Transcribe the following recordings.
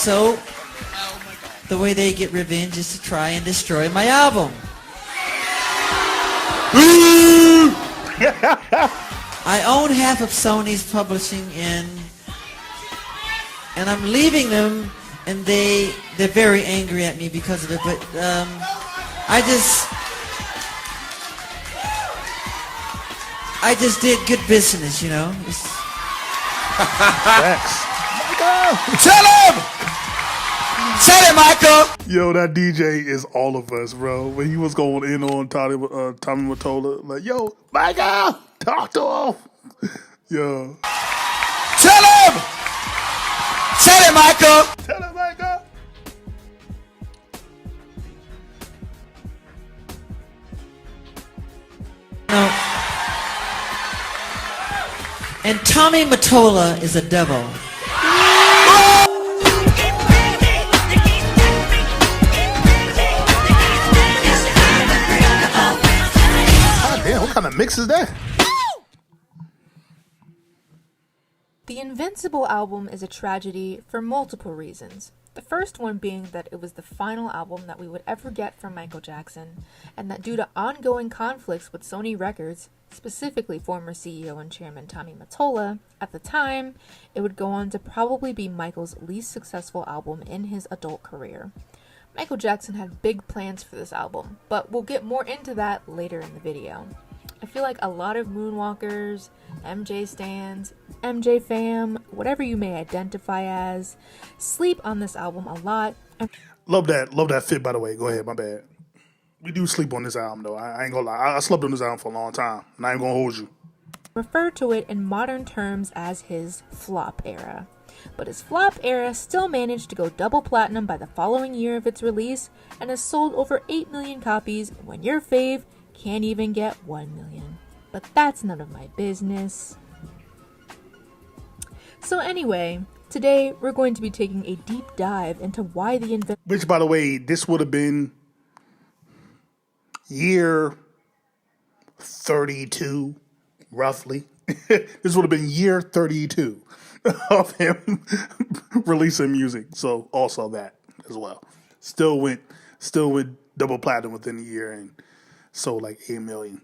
So, the way they get revenge is to try and destroy my album. I own half of Sony's publishing and I'm leaving them, and they're very angry at me because of it, but I just did good business, you know. Tell him! Tell him, Michael! Yo, that DJ is all of us, bro. When he was going in on Tommy Mottola, like, yo, Michael, talk to him. Yo. Tell him! Tell him, Michael! Tell him, Michael! No. And Tommy Mottola is a devil. God damn, what kind of mix is that? The Invincible album is a tragedy for multiple reasons. The first one being that it was the final album that we would ever get from Michael Jackson, and that due to ongoing conflicts with Sony Records, specifically former CEO and chairman Tommy Mottola, at the time, it would go on to probably be Michael's least successful album in his adult career. Michael Jackson had big plans for this album, but we'll get more into that later in the video. I feel like a lot of Moonwalkers, MJ stans, MJ fam, whatever you may identify as, sleep on this album a lot. Love that fit, by the way. Go ahead, my bad. We do sleep on this album, though. I ain't gonna lie. I slept on this album for a long time, and I ain't gonna hold you. Refer to it in modern terms as his flop era. But his flop era still managed to go double platinum by the following year of its release, and has sold over 8 million copies when your fave can't even get 1 million. But that's none of my business. So anyway, today we're going to be taking a deep dive into why the Which, by the way, this would have been year 32, roughly. This would have been year 32 of him releasing music. So also that as well. Still went double platinum within a year and sold like 8 million.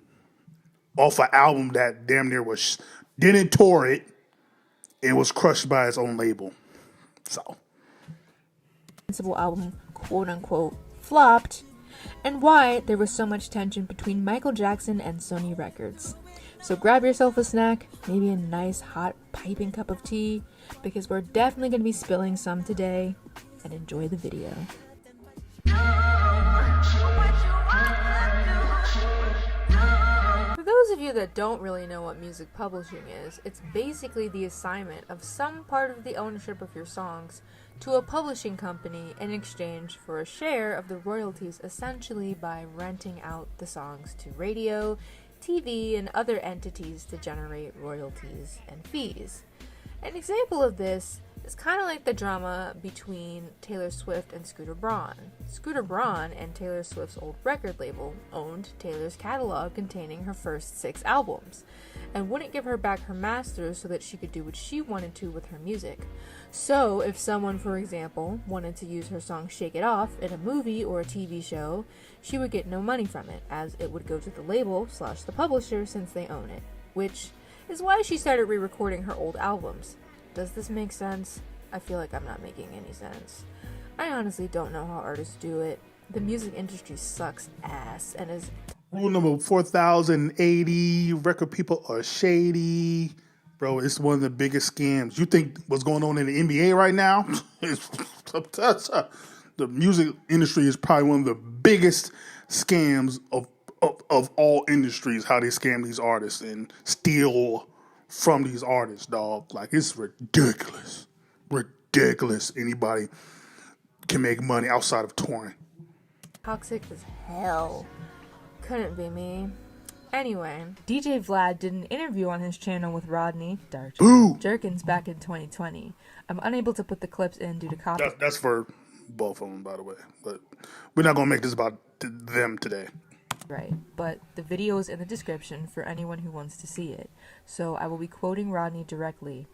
Off an album that damn near didn't tour it. It was crushed by its own label. So. Invincible album, quote unquote, flopped, and why there was so much tension between Michael Jackson and Sony Records. So grab yourself a snack, maybe a nice hot piping cup of tea, because we're definitely going to be spilling some today, and enjoy the video. For those of you that don't really know what music publishing is, it's basically the assignment of some part of the ownership of your songs to a publishing company in exchange for a share of the royalties, essentially by renting out the songs to radio, TV, and other entities to generate royalties and fees. An example of this is kind of like the drama between Taylor Swift and Scooter Braun. Scooter Braun and Taylor Swift's old record label owned Taylor's catalog containing her first 6 albums, and wouldn't give her back her masters so that she could do what she wanted to with her music. So, if someone, for example, wanted to use her song Shake It Off in a movie or a TV show, she would get no money from it, as it would go to the label/the publisher since they own it, which is why she started re-recording her old albums. Does this make sense? I feel like I'm not making any sense. I honestly don't know how artists do it. The music industry sucks ass and is... Rule number 4080, record people are shady. Bro, it's one of the biggest scams. You think what's going on in the NBA right now? The music industry is probably one of the biggest scams of all industries, how they scam these artists and steal from these artists, dog. Like, it's ridiculous. Ridiculous. Anybody can make money outside of touring. Toxic as hell. Couldn't be me. Anyway, DJ Vlad did an interview on his channel with Rodney Jerkins back in 2020. I'm unable to put the clips in due to copyright. That's for both of them, by the way. But we're not going to make this about them today. Right, but the video is in the description for anyone who wants to see it. So I will be quoting Rodney directly.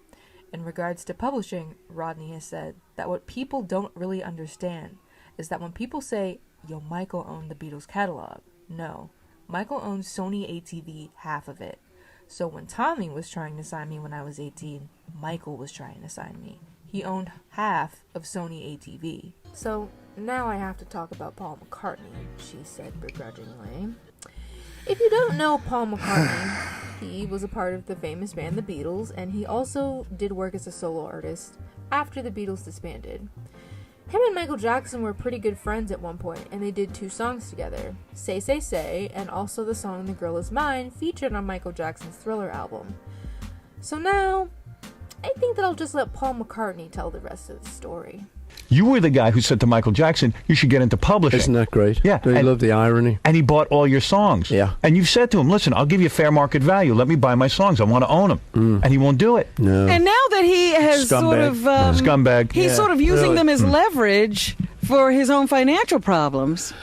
In regards to publishing, Rodney has said that what people don't really understand is that when people say, yo, Michael owned the Beatles catalog, no, Michael owned Sony ATV half of it. So when Tommy was trying to sign me when I was 18, Michael was trying to sign me. He owned half of Sony ATV. So now I have to talk about Paul McCartney, she said begrudgingly. If you don't know Paul McCartney, he was a part of the famous band The Beatles, and he also did work as a solo artist after the Beatles disbanded. Him and Michael Jackson were pretty good friends at one point, and they did 2 songs together, Say Say Say, and also the song The Girl Is Mine, featured on Michael Jackson's Thriller album. So now, I think that I'll just let Paul McCartney tell the rest of the story. You were the guy who said to Michael Jackson, you should get into publishing. Isn't that great? Yeah. Don't you love the irony? And he bought all your songs. Yeah. And you've said to him, listen, I'll give you fair market value. Let me buy my songs. I want to own them. And he won't do it. No. And now that he has sort of... Scumbag. He's sort of using them as leverage for his own financial problems.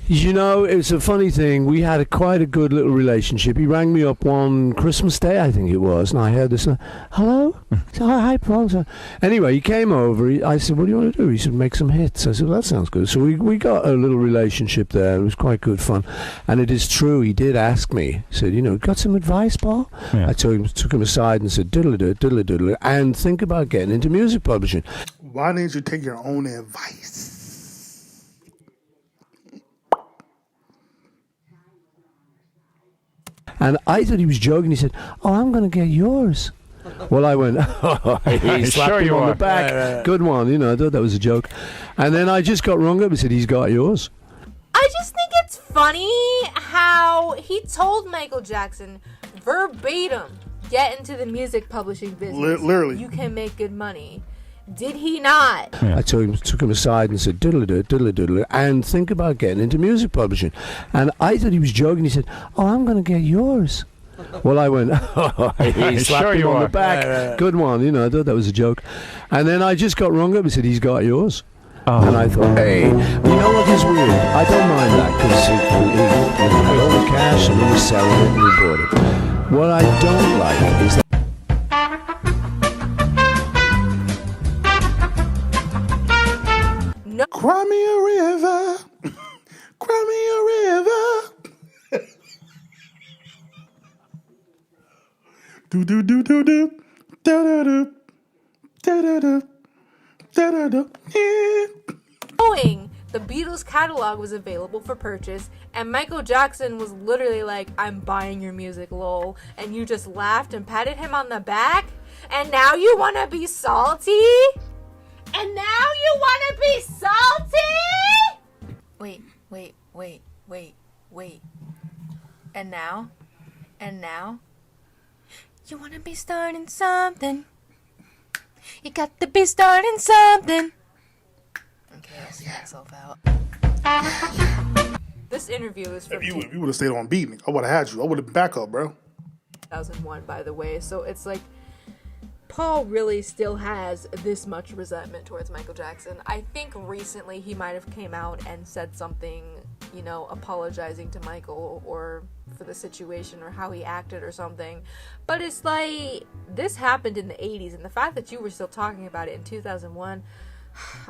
You know, it's a funny thing. We had quite a good little relationship. He rang me up one Christmas Day, I think it was, and I heard this. Hello? So, hi, Paul. So, anyway, he came over. I said, what do you want to do? He said, make some hits. I said, well, that sounds good. So we got a little relationship there. It was quite good fun. And it is true, he did ask me. He said, got some advice, Paul? Yeah. I took him aside and said, diddle-a-diddle, and think about getting into music publishing. Why didn't you take your own advice? And I thought he was joking. He said, oh, I'm going to get yours. Well, I went, oh, he slapped Sure him you on are. the back. Right. Good one. I thought that was a joke. And then I just got rung up and said, he's got yours. I just think it's funny how he told Michael Jackson verbatim, get into the music publishing business. Literally. You can make good money. Did he not? I took him aside and said, diddle-a-diddle, and think about getting into music publishing. And I thought he was joking. He said, oh, I'm going to get yours. Well, I went, oh, he slapped Sure him you on are. the back. Right. Good one. I thought that was a joke. And then I just got rung up and said, he's got yours. And I thought, hey, you know what is weird? I don't mind that because he had all the cash and he was selling it and he bought it. What I don't like is that No. Cry me a river. Cry me a river. Do do do do do. Da da do. Da da do. Da da do. Yeah. Knowing the Beatles catalog was available for purchase, and Michael Jackson was literally like, I'm buying your music, lol, and you just laughed and patted him on the back, and now you want to be salty? And now you want to be salty? Wait. And now? You want to be starting something. You got to be starting something. Okay, I'll see myself out. This interview is from If you would have stayed on beat, I would have had you. I would have been back up, bro. 2001, by the way. So it's like Paul really still has this much resentment towards Michael Jackson. I think recently he might have came out and said something, apologizing to Michael or for the situation or how he acted or something. But it's like, this happened in the 80s, and the fact that you were still talking about it in 2001,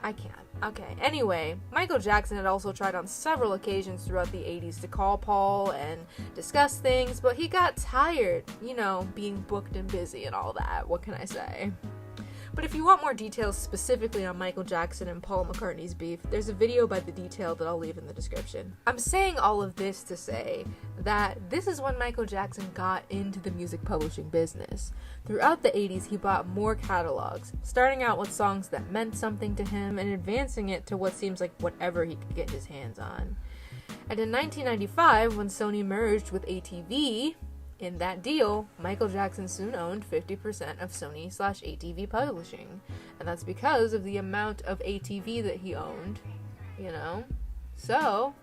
I can't. Okay, anyway, Michael Jackson had also tried on several occasions throughout the 80s to call Paul and discuss things, but he got tired, being booked and busy and all that. What can I say? But if you want more details specifically on Michael Jackson and Paul McCartney's beef, there's a video by The Detail that I'll leave in the description. I'm saying all of this to say that this is when Michael Jackson got into the music publishing business. Throughout the 80s, he bought more catalogs, starting out with songs that meant something to him and advancing it to what seems like whatever he could get his hands on. And in 1995, when Sony merged with ATV, in that deal, Michael Jackson soon owned 50% of Sony/ATV Publishing. And that's because of the amount of ATV that he owned, So,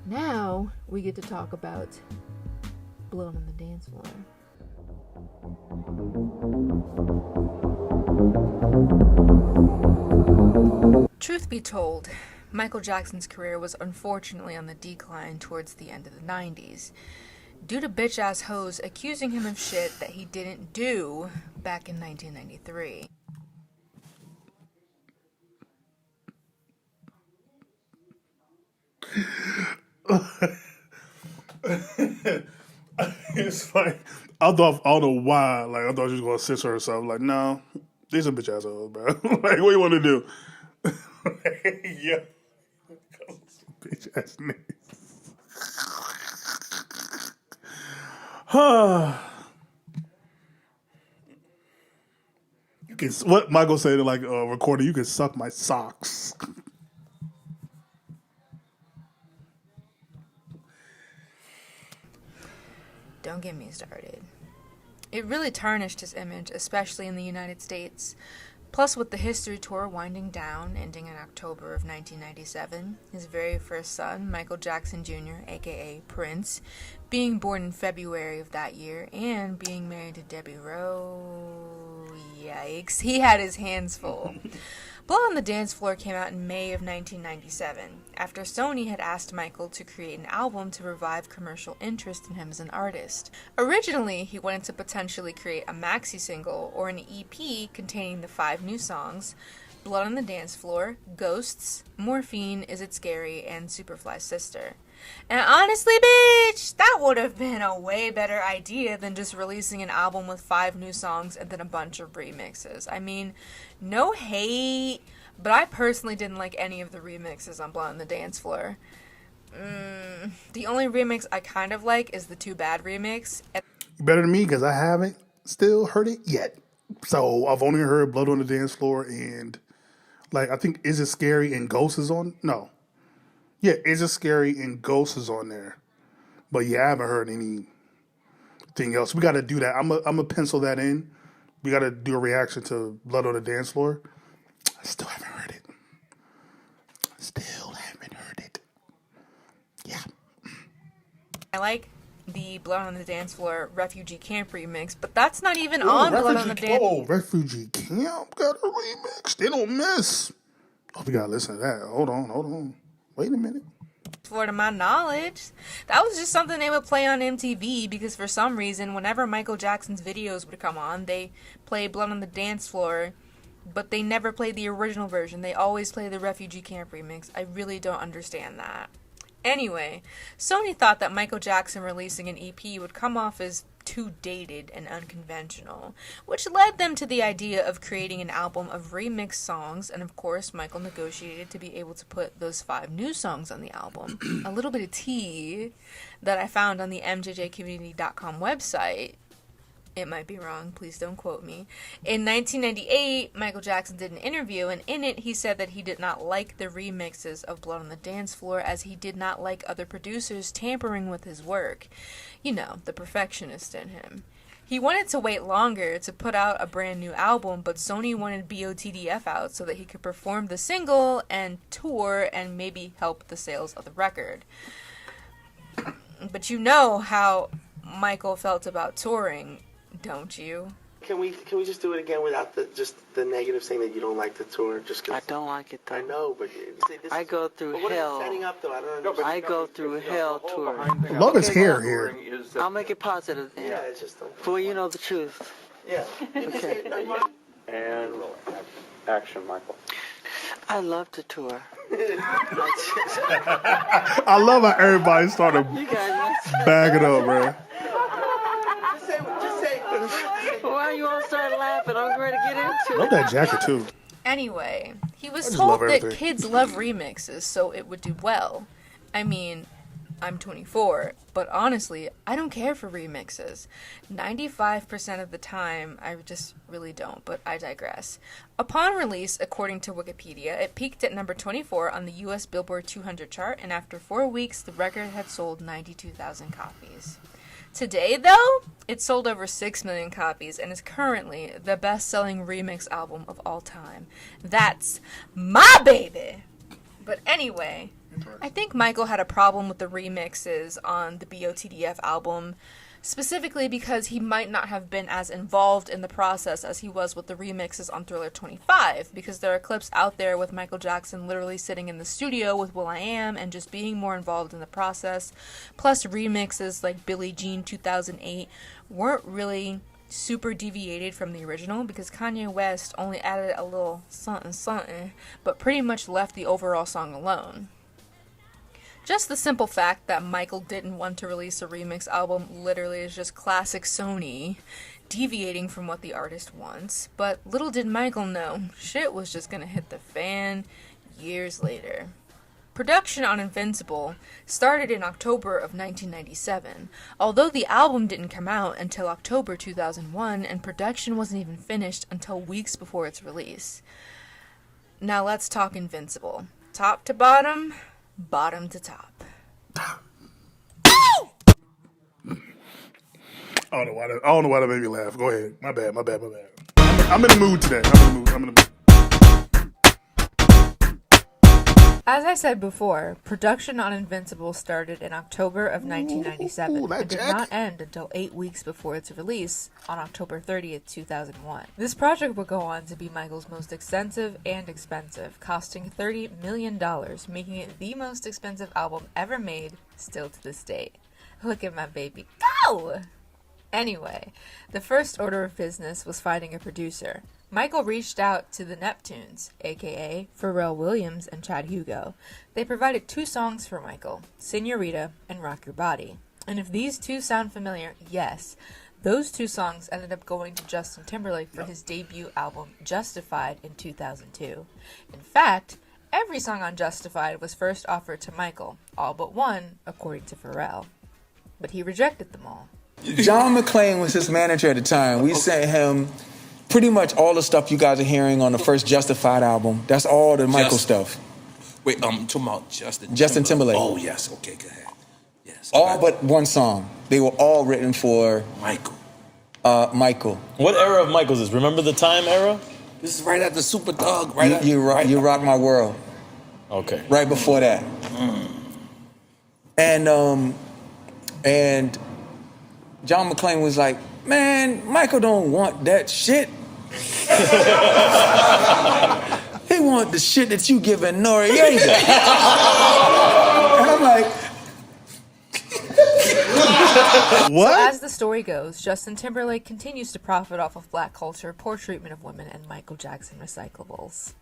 now we get to talk about Blown on the Dance Floor. Truth be told, Michael Jackson's career was unfortunately on the decline towards the end of the 90s. due to bitch-ass hoes accusing him of shit that he didn't do back in 1993. It's like I don't know why. Like I thought she was gonna censor herself. Like no, these are bitch assholes, bro. Like what do you want to do? Yeah, bitch ass niggas. You can what Michael said in like a recording. You can suck my socks. Don't get me started. It really tarnished his image, especially in the United States. Plus, with the history tour winding down, ending in October of 1997, his very first son, Michael Jackson Jr., aka Prince, being born in February of that year, and being married to Debbie Rowe. Yikes, he had his hands full. Blood on the Dance Floor came out in May of 1997, after Sony had asked Michael to create an album to revive commercial interest in him as an artist. Originally, he wanted to potentially create a maxi single or an EP containing the 5 new songs, Blood on the Dance Floor, Ghosts, Morphine, Is It Scary, and Superfly Sister. And honestly, bitch, that would have been a way better idea than just releasing an album with 5 new songs and then a bunch of remixes. I mean, no hate, but I personally didn't like any of the remixes on Blood on the Dance Floor. The only remix I kind of like is the Too Bad remix. Better than me because I haven't still heard it yet. So I've only heard Blood on the Dance Floor and like I think Is It Scary and Ghost is on. No. Yeah, Is It Scary and Ghost is on there. But yeah, I haven't heard anything else. We got to do that. I'm gonna pencil that in. We got to do a reaction to Blood on the Dance Floor. I still haven't heard it. Yeah. I like the Blood on the Dance Floor Refugee Camp remix, but that's not even on Blood on the Dance Floor. Oh, Refugee Camp got a remix. They don't miss. Oh, we got to listen to that. Hold on. Wait a minute. To my knowledge, that was just something they would play on MTV because for some reason, whenever Michael Jackson's videos would come on, they play Blood on the Dance Floor, but they never play the original version. They always play the Refugee Camp remix. I really don't understand that. Anyway, Sony thought that Michael Jackson releasing an EP would come off as too dated and unconventional, which led them to the idea of creating an album of remixed songs, and of course Michael negotiated to be able to put those 5 new songs on the album. A little bit of tea that I found on the mjjcommunity.com website. It might be wrong, please don't quote me. In 1998, Michael Jackson did an interview, and in it he said that he did not like the remixes of Blood on the Dance Floor as he did not like other producers tampering with his work. You know, the perfectionist in him. He wanted to wait longer to put out a brand new album, but Sony wanted BOTDF out so that he could perform the single and tour and maybe help the sales of the record. But you know how Michael felt about touring, don't you? Can we just do it again without the negative saying that you don't like the tour? Just 'cause I don't like it though. I know, but I go through what hell. Is it setting up though? I don't understand. I go through hell touring. Love his hair here. I'll make it positive. Yeah, it's just. For you know the truth. Yeah. Okay. And action, Michael. I love to tour. I love how everybody started You guys. bagging up, bro. Why you all start laughing? I'm ready to get into Love that jacket too. Anyway, he was just told love that everything. kids love remixes, so it would do well. I mean, I'm 24, but honestly, I don't care for remixes. 95% of the time, I just really don't, but I digress. Upon release, according to Wikipedia, it peaked at number 24 on the US Billboard 200 chart, and after 4 weeks, the record had sold 92,000 copies. Today, though, it sold over 6 million copies and is currently the best-selling remix album of all time. That's my baby! But anyway, I think Michael had a problem with the remixes on the BOTDF album, specifically because he might not have been as involved in the process as he was with the remixes on Thriller 25, because there are clips out there with Michael Jackson literally sitting in the studio with will.i.am and just being more involved in the process, plus remixes like Billie Jean 2008 weren't really super deviated from the original because Kanye West only added a little something something, but pretty much left the overall song alone. Just the simple fact that Michael didn't want to release a remix album literally is just classic Sony, deviating from what the artist wants. But little did Michael know, shit was just gonna hit the fan years later. Production on Invincible started in October of 1997, although the album didn't come out until October 2001, and production wasn't even finished until weeks before its release. Now let's talk Invincible. Top to bottom, bottom to top. I don't know why that made me laugh. Go ahead. My bad. I'm in the mood today. I'm in the mood. As I said before, production on Invincible started in October of 1997 and did not end until 8 weeks before its release on October 30th, 2001. This project would go on to be Michael's most extensive and expensive, costing $30 million, making it the most expensive album ever made, still to this day. Look at my baby go! Anyway, the first order of business was finding a producer. Michael reached out to the Neptunes, aka Pharrell Williams and Chad Hugo. They provided 2 songs for Michael, Senorita and Rock Your Body. And if these 2 sound familiar, yes, those 2 songs ended up going to Justin Timberlake for his debut album, Justified, in 2002. In fact, every song on Justified was first offered to Michael, all but one, according to Pharrell. But he rejected them all. John McClane was his manager at the time. We sent him pretty much all the stuff you guys are hearing on the first Justified album. That's all the Michael stuff. Wait, talking about Justin Timberlake. Oh, yes. Okay, go ahead. Yes. All but one song. They were all written for Michael. Michael. What era of Michael's is? Remember the time era? This is right after Super Thug. You Rock My World. Okay. Right before that. And John McClane was like, man, Michael don't want that shit. He want the shit that you giving Noriega. And I'm like, what? So as the story goes, Justin Timberlake continues to profit off of black culture, poor treatment of women, and Michael Jackson recyclables.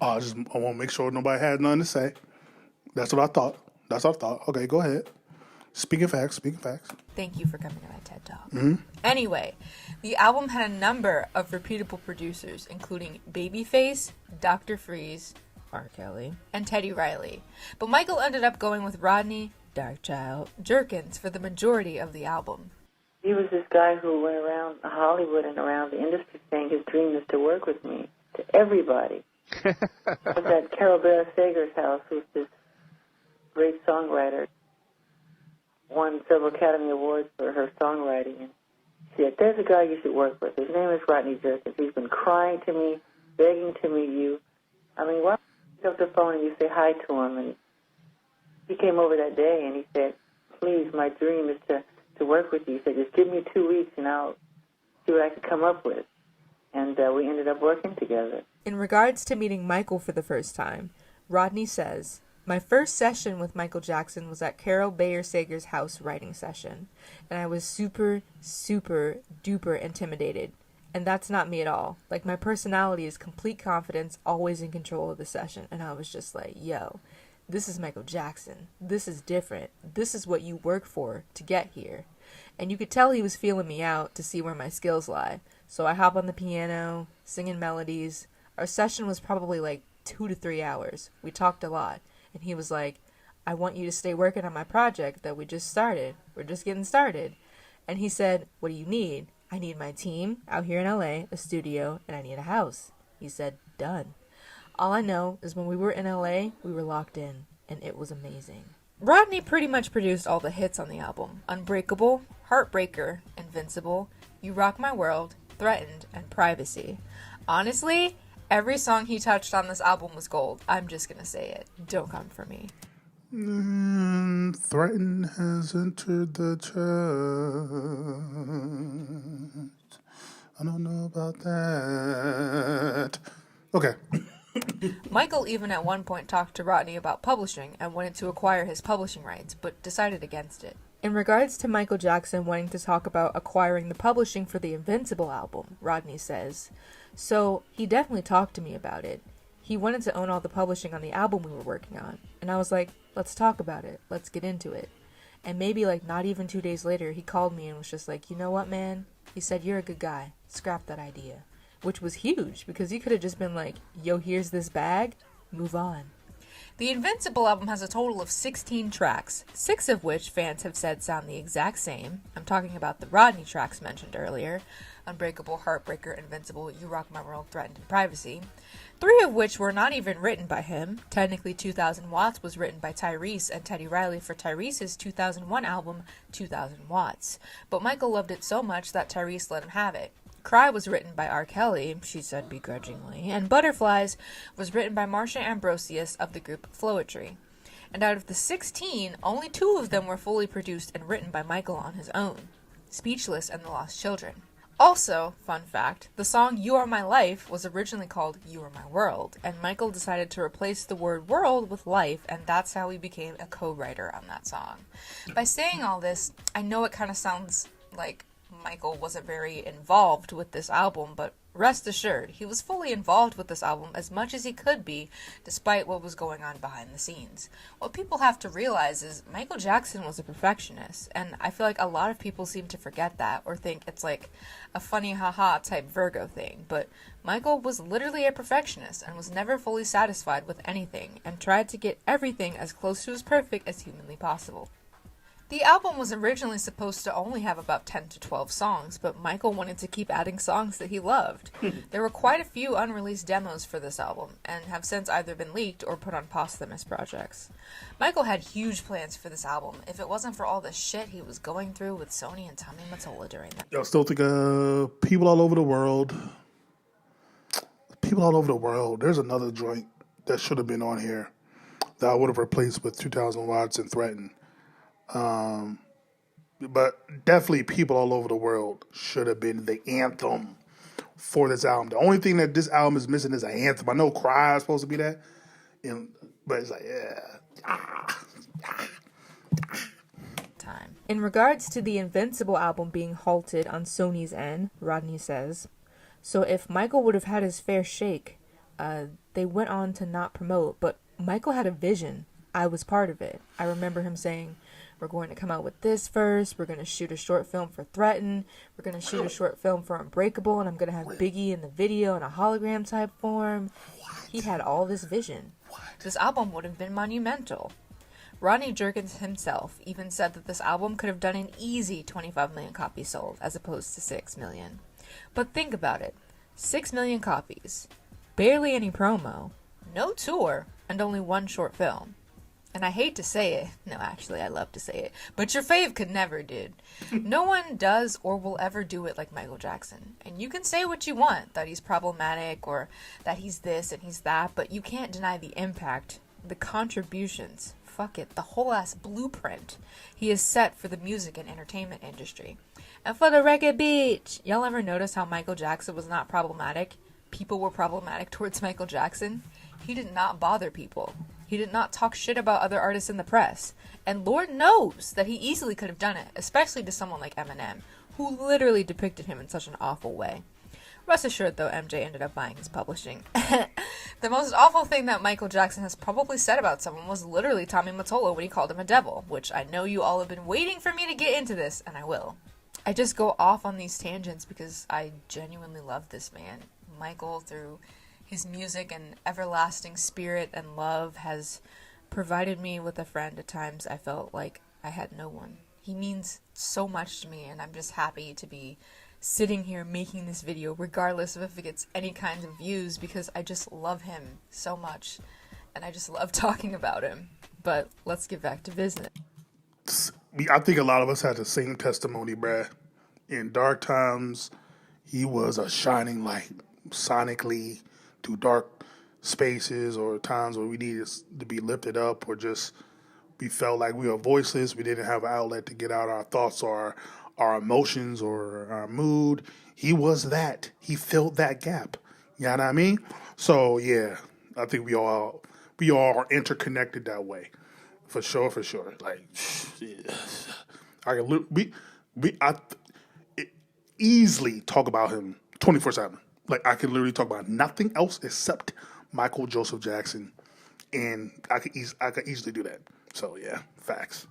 I want to make sure nobody had nothing to say. That's what I thought. Okay, go ahead. Speaking facts. Thank you for coming to my TED Talk. Anyway, the album had a number of reputable producers, including Babyface, Dr. Freeze, R. Kelly, and Teddy Riley. But Michael ended up going with Rodney, Darkchild, Jerkins for the majority of the album. He was this guy who went around Hollywood and around the industry saying his dream is to work with me, to everybody. I was at Carol Bear Sager's house, who's this great songwriter, won several Academy Awards for her songwriting. And she said, there's a guy you should work with. His name is Rodney Jerkins. He's been crying to me, begging to meet you. I mean, why don't you pick up the phone and you say hi to him? And he came over that day and he said, please, my dream is to work with you. He said, just give me 2 weeks and I'll see what I can come up with. And we ended up working together. In regards to meeting Michael for the first time, Rodney says, my first session with Michael Jackson was at Carol Bayer Sager's house writing session, and I was super, super duper intimidated. And that's not me at all. Like, my personality is complete confidence, always in control of the session. And I was just like, yo, this is Michael Jackson. This is different. This is what you work for to get here. And you could tell he was feeling me out to see where my skills lie. So I hop on the piano, singing melodies. Our session was probably like 2 to 3 hours. We talked a lot. And he was like, I want you to stay working on my project that we just started. We're just getting started. And he said, what do you need? I need my team out here in LA, a studio, and I need a house. He said, done. All I know is when we were in LA, we were locked in, and it was amazing. Rodney pretty much produced all the hits on the album. Unbreakable, Heartbreaker, Invincible, You Rock My World, Threatened, and Privacy. Honestly, every song he touched on this album was gold. I'm just gonna say it. Don't come for me. Threaten has entered the chat. I don't know about that. Okay. Michael even at one point talked to Rodney about publishing and wanted to acquire his publishing rights, but decided against it. In regards to Michael Jackson wanting to talk about acquiring the publishing for the Invincible album, Rodney says, "So, he definitely talked to me about it. He wanted to own all the publishing on the album we were working on. And I was like, let's talk about it. Let's get into it. And maybe like not even 2 days later, he called me and was just like, you know what, man? He said, you're a good guy. Scrap that idea." Which was huge, because he could have just been like, yo, here's this bag, move on. The Invincible album has a total of 16 tracks, 6 of which fans have said sound the exact same. I'm talking about the Rodney tracks mentioned earlier, Unbreakable, Heartbreaker, Invincible, You Rock My World, Threatened, and Privacy. 3 of which were not even written by him. Technically, 2000 Watts was written by Tyrese and Teddy Riley for Tyrese's 2001 album, 2000 Watts. But Michael loved it so much that Tyrese let him have it. Cry was written by R. Kelly, she said begrudgingly, and Butterflies was written by Marcia Ambrosius of the group Floetry. And out of the 16, only 2 of them were fully produced and written by Michael on his own, Speechless and The Lost Children. Also, fun fact, the song You Are My Life was originally called You Are My World, and Michael decided to replace the word world with life, and that's how he became a co-writer on that song. By saying all this, I know it kind of sounds like Michael wasn't very involved with this album, but rest assured, he was fully involved with this album as much as he could be, despite what was going on behind the scenes. What people have to realize is Michael Jackson was a perfectionist, and I feel like a lot of people seem to forget that, or think it's like a funny haha type Virgo thing, but Michael was literally a perfectionist and was never fully satisfied with anything, and tried to get everything as close to as perfect as humanly possible. The album was originally supposed to only have about 10 to 12 songs, but Michael wanted to keep adding songs that he loved. There were quite a few unreleased demos for this album, and have since either been leaked or put on posthumous projects. Michael had huge plans for this album, if it wasn't for all the shit he was going through with Sony and Tommy Mottola during that. I still think people all over the world. There's another joint that should have been on here that I would have replaced with 2000 Watts and Threaten. But definitely People All Over the World should have been the anthem for this album. The only thing that this album is missing is an anthem. I know Cry is supposed to be that, but it's like, Time. In regards to the Invincible album being halted on Sony's end, Rodney says, so if Michael would have had his fair shake, they went on to not promote, but Michael had a vision. I was part of it. I remember him saying, we're going to come out with this first. We're going to shoot a short film for Threaten. We're going to shoot a short film for Unbreakable. And I'm going to have Biggie in the video in a hologram type form. He had all this vision. This album would have been monumental. Rodney Jerkins himself even said that this album could have done an easy 25 million copies sold as opposed to 6 million. But think about it. 6 million copies. Barely any promo. No tour. And only 1 short film. And I hate to say it. No, actually, I love to say it. But your fave could never, dude. No one does or will ever do it like Michael Jackson. And you can say what you want, that he's problematic or that he's this and he's that, but you can't deny the impact, the contributions, fuck it, the whole ass blueprint he has set for the music and entertainment industry. And for the record, bitch, y'all ever notice how Michael Jackson was not problematic? People were problematic towards Michael Jackson. He did not bother people. He did not talk shit about other artists in the press. And Lord knows that he easily could have done it, especially to someone like Eminem, who literally depicted him in such an awful way. Rest assured, though, MJ ended up buying his publishing. The most awful thing that Michael Jackson has probably said about someone was literally Tommy Mottola when he called him a devil, which I know you all have been waiting for me to get into this, and I will. I just go off on these tangents because I genuinely love this man. Michael, through his music and everlasting spirit and love, has provided me with a friend at times I felt like I had no one. He means so much to me, and I'm just happy to be sitting here making this video, regardless of if it gets any kind of views, because I just love him so much, and I just love talking about him. But let's get back to business. I think a lot of us had the same testimony, bruh. In dark times, he was a shining light, sonically, through dark spaces or times where we needed to be lifted up or just we felt like we were voiceless. We didn't have an outlet to get out our thoughts or our emotions or our mood. He was that. He filled that gap. You know what I mean? So yeah, I think we all are interconnected that way, for sure. Like, I can easily talk about him 24/7. Like, I can literally talk about nothing else except Michael Joseph Jackson, and I could easily do that. So yeah, facts.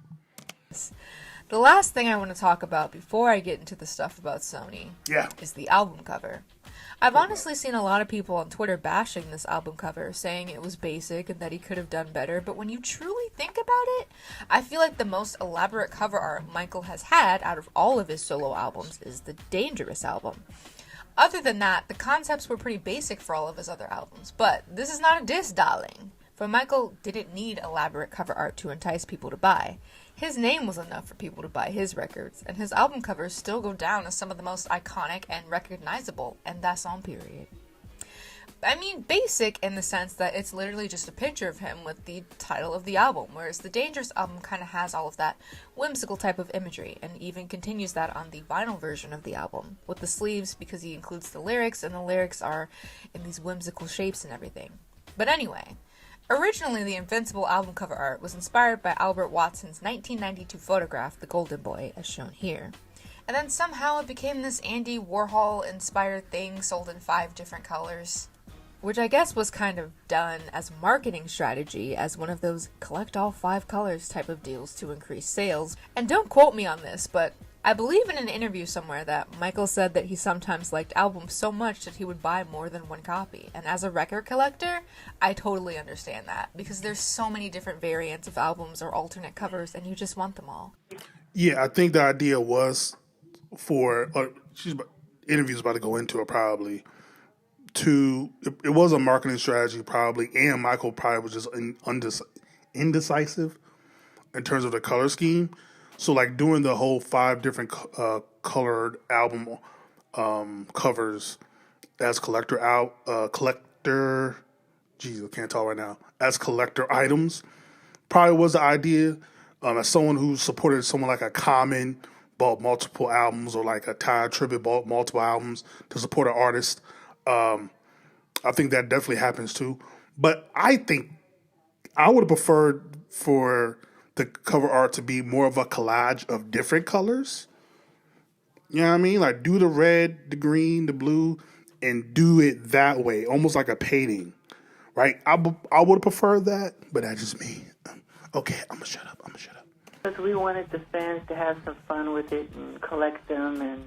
The last thing I want to talk about before I get into the stuff about Sony is the album cover. I've honestly seen a lot of people on Twitter bashing this album cover, saying it was basic and that he could have done better, but when you truly think about it, I feel like the most elaborate cover art Michael has had out of all of his solo albums is the Dangerous album. Other than that, the concepts were pretty basic for all of his other albums, but this is not a diss, darling. For Michael didn't need elaborate cover art to entice people to buy. His name was enough for people to buy his records, and his album covers still go down as some of the most iconic and recognizable, and that's on period. I mean, basic in the sense that it's literally just a picture of him with the title of the album, whereas the Dangerous album kind of has all of that whimsical type of imagery, and even continues that on the vinyl version of the album, with the sleeves because he includes the lyrics, and the lyrics are in these whimsical shapes and everything. But anyway, originally, the Invincible album cover art was inspired by Albert Watson's 1992 photograph, The Golden Boy, as shown here. And then somehow it became this Andy Warhol-inspired thing sold in 5 different colors, which I guess was kind of done as a marketing strategy, as one of those collect all 5 colors type of deals to increase sales. And don't quote me on this, but I believe in an interview somewhere that Michael said that he sometimes liked albums so much that he would buy more than one copy. And as a record collector, I totally understand that, because there's so many different variants of albums or alternate covers, and you just want them all. Yeah, I think the idea was for interviews about to go into it probably. It was a marketing strategy probably, and Michael probably was just indecisive in terms of the color scheme. So, like, doing the whole 5 different colored album covers as collector, geez, I can't talk right now, as collector items probably was the idea. As someone who supported someone like a Common, bought multiple albums, or like a Ty Tribbett bought multiple albums to support an artist, I think that definitely happens too. But I think I would have preferred for the cover art to be more of a collage of different colors. You know what I mean? Like, do the red, the green, the blue, and do it that way, almost like a painting, right? I would have preferred that, but that's just me. Okay, I'm gonna shut up. Because we wanted the fans to have some fun with it and collect them, and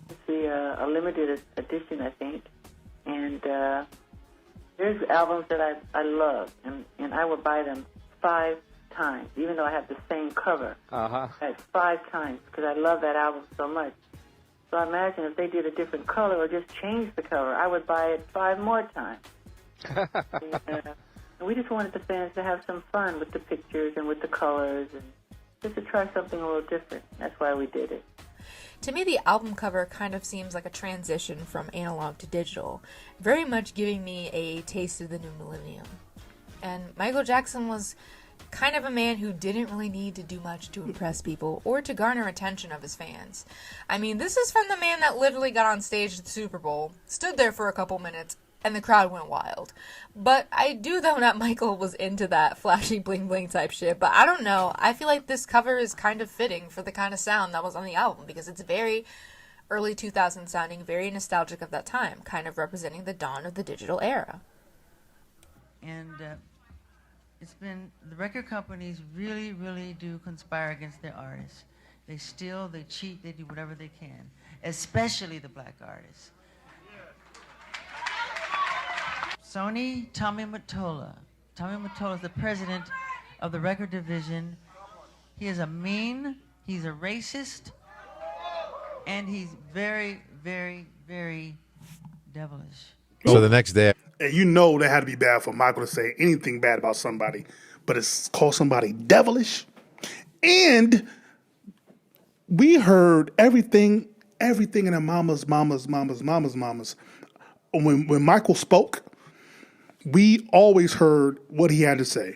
it's a limited edition, I think. And there's albums that I love, and I would buy them 5 times, even though I have the same cover. That's 5 times, because I love that album so much. So I imagine if they did a different color or just changed the cover, I would buy it 5 more times. And we just wanted the fans to have some fun with the pictures and with the colors, and just to try something a little different. That's why we did it. To me, the album cover kind of seems like a transition from analog to digital, very much giving me a taste of the new millennium. And Michael Jackson was kind of a man who didn't really need to do much to impress people or to garner attention of his fans. I mean, this is from the man that literally got on stage at the Super Bowl, stood there for a couple minutes, and the crowd went wild. But I do know that Michael was into that flashy bling bling type shit, but I don't know. I feel like this cover is kind of fitting for the kind of sound that was on the album, because it's very early 2000s sounding, very nostalgic of that time, kind of representing the dawn of the digital era. And it's been, the record companies really, really do conspire against their artists. They steal, they cheat, they do whatever they can, especially the black artists. Sony, Tommy Mottola. Tommy Mottola is the president of the record division. He is a mean, he's a racist, and he's very, very, very devilish. So the next day, and you know that had to be bad for Michael to say anything bad about somebody, but it's called somebody devilish. And we heard everything in the mamas. When Michael spoke, we always heard what he had to say.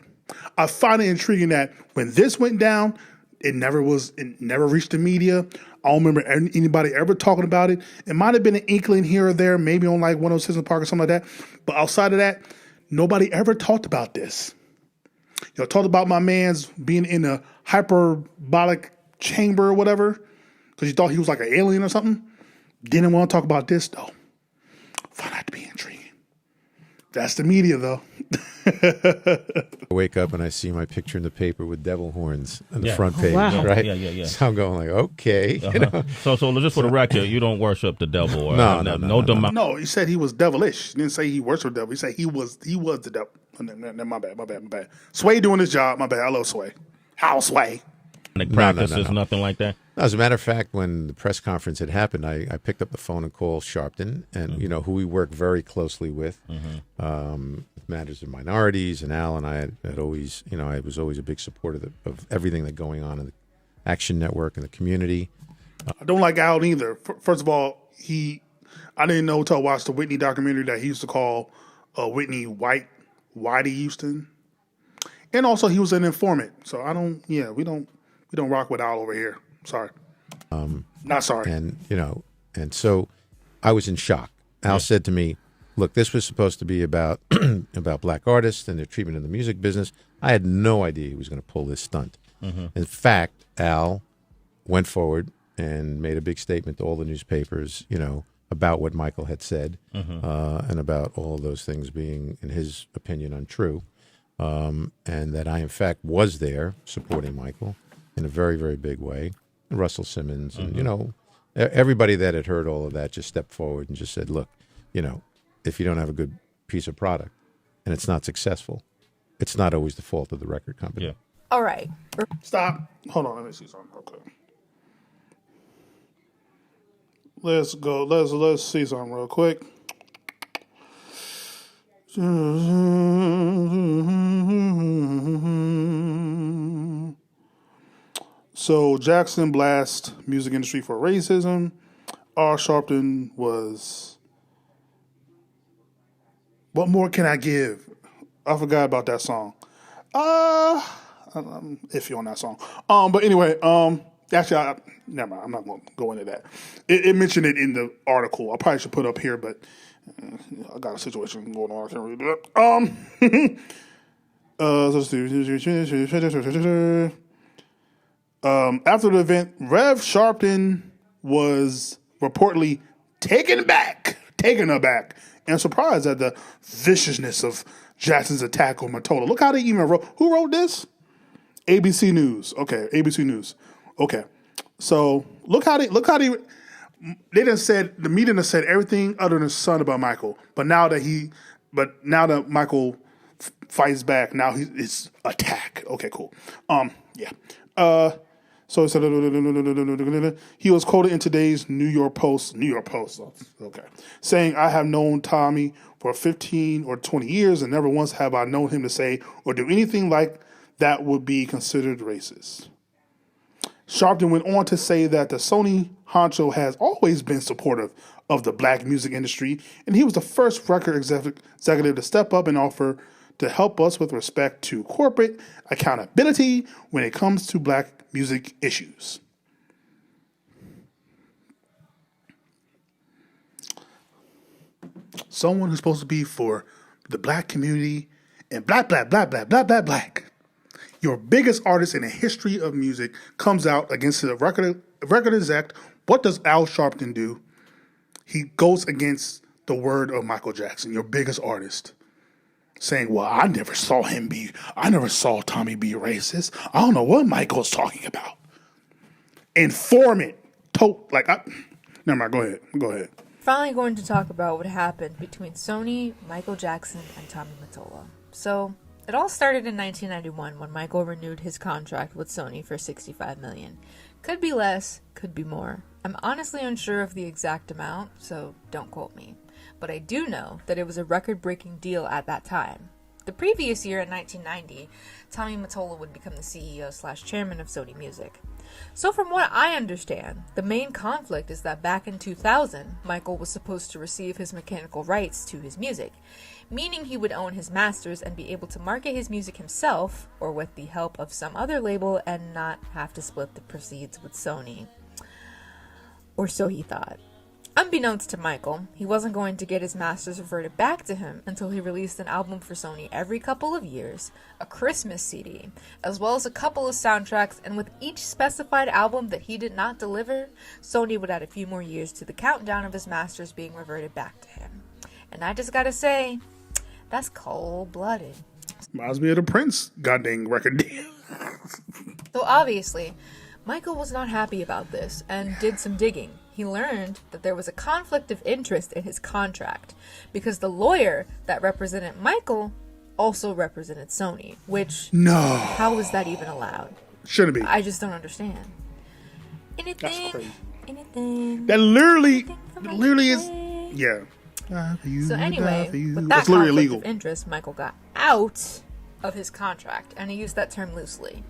I find it intriguing that when this went down, it never reached the media. I don't remember anybody ever talking about it. It might have been an inkling here or there, maybe on like 106 in Park or something like that. But outside of that, nobody ever talked about this. Talked about my man's being in a hyperbolic chamber or whatever, because you thought he was like an alien or something. Didn't want to talk about this though. Found that to be intriguing. That's the media though. I wake up and I see my picture in the paper with devil horns on the front page, right? Yeah. So I'm going like, okay. You know? So just for the record, you don't worship the devil. Or No. No, he said he was devilish. He didn't say he worshiped the devil. He said he was the devil. My bad. Sway doing his job. My bad. I love Sway. How Sway? Practices, nothing like that. No, as a matter of fact, when the press conference had happened, I picked up the phone and called Sharpton, and who we work very closely with, matters of minorities, and Al and I had always, I was always a big supporter of everything that's going on in the Action Network and the community. I don't like Al either. First of all, I didn't know until I watched the Whitney documentary that he used to call Whitney Whitey Houston, and also he was an informant. So we don't rock with Al over here. Sorry. Not sorry. And so I was in shock. Al said to me, look, this was supposed to be about about black artists and their treatment in the music business. I had no idea he was going to pull this stunt. In fact, Al went forward and made a big statement to all the newspapers, about what Michael had said and about all of those things being, in his opinion, untrue. And that I, in fact, was there supporting Michael in a very, very big way. And Russell Simmons and, everybody that had heard all of that just stepped forward and just said, look, if you don't have a good piece of product and it's not successful, it's not always the fault of the record company. Yeah. All right. Stop. Hold on. Let me see something real quick. Let's go. Let's see something real quick. So Jackson blasts music industry for racism. R. Sharpton was... What more can I give? I forgot about that song. I'm iffy on that song. But anyway, actually, never mind. I'm not going to go into that. It mentioned it in the article. I probably should put it up here, but I got a situation going on. I can't read it. After the event, Rev Sharpton was reportedly taken aback, and surprised at the viciousness of Jackson's attack on Mottola. Look how they even wrote. Who wrote this? ABC News. Okay, ABC News. Okay, so look how they done said, the media done said everything other than son about Michael. But now that Michael fights back, now it's attack. Okay, cool. Yeah. So it said, he was quoted in today's New York Post, okay, saying, I have known Tommy for 15 or 20 years and never once have I known him to say or do anything like that would be considered racist. Sharpton went on to say that the Sony honcho has always been supportive of the black music industry, and he was the first record executive to step up and offer to help us with respect to corporate accountability when it comes to black music issues. Someone who's supposed to be for the black community and black. Your biggest artist in the history of music comes out against the record exec. What does Al Sharpton do? He goes against the word of Michael Jackson, your biggest artist, saying, well, I never saw Tommy be racist. I don't know what Michael's talking about. Informant. Never mind, go ahead. Finally going to talk about what happened between Sony, Michael Jackson, and Tommy Mottola. So, it all started in 1991 when Michael renewed his contract with Sony for $65 million. Could be less, could be more. I'm honestly unsure of the exact amount, so don't quote me. But I do know that it was a record-breaking deal at that time. The previous year, in 1990, Tommy Mottola would become the CEO/chairman of Sony Music. So from what I understand, the main conflict is that back in 2000, Michael was supposed to receive his mechanical rights to his music, meaning he would own his masters and be able to market his music himself, or with the help of some other label, and not have to split the proceeds with Sony. Or so he thought. Unbeknownst to Michael, he wasn't going to get his masters reverted back to him until he released an album for Sony every couple of years, a Christmas CD, as well as a couple of soundtracks, and with each specified album that he did not deliver, Sony would add a few more years to the countdown of his masters being reverted back to him. And I just gotta say, that's cold-blooded. Reminds me of the Prince goddamn record deal. So obviously, Michael was not happy about this and did some digging. He learned that there was a conflict of interest in his contract because the lawyer that represented Michael also represented Sony, which... No. How was that even allowed? Shouldn't be. I just don't understand. That's crazy. Anything. That literally is... Yeah. So anyway, with that That's literally conflict illegal. of interest, Michael got out of his contract, and he used that term loosely.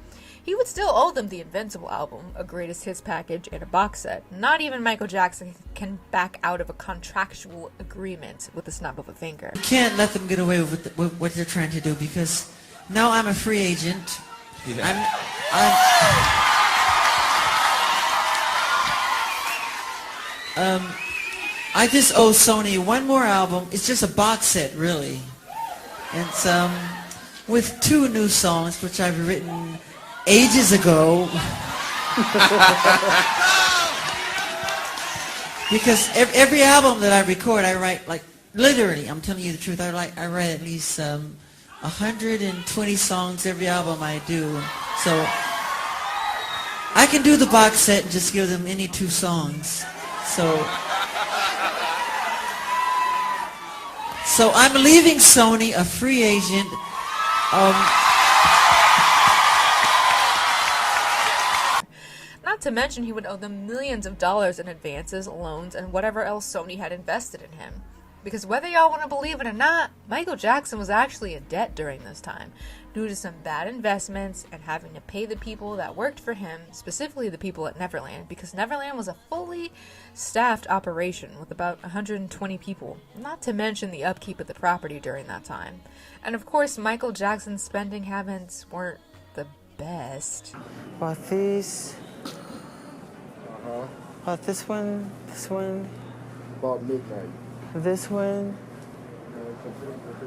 He would still owe them the Invincible album, a greatest hits package, and a box set. Not even Michael Jackson can back out of a contractual agreement with the snap of a finger. You can't let them get away with what they're trying to do, because now I'm a free agent. Yeah. I just owe Sony one more album. It's just a box set, really. It's with 2 new songs, which I've written ages ago. Because every album that I record, I write, like, literally, I'm telling you the truth, I write at least 120 songs every album I do. So I can do the box set and just give them any 2 songs. So I'm leaving Sony a free agent. Not to mention he would owe them millions of dollars in advances, loans, and whatever else Sony had invested in him. Because whether y'all want to believe it or not, Michael Jackson was actually in debt during this time, due to some bad investments and having to pay the people that worked for him, specifically the people at Neverland, because Neverland was a fully staffed operation with about 120 people, not to mention the upkeep of the property during that time. And of course, Michael Jackson's spending habits weren't the best. About these. About this one. About midnight. This one.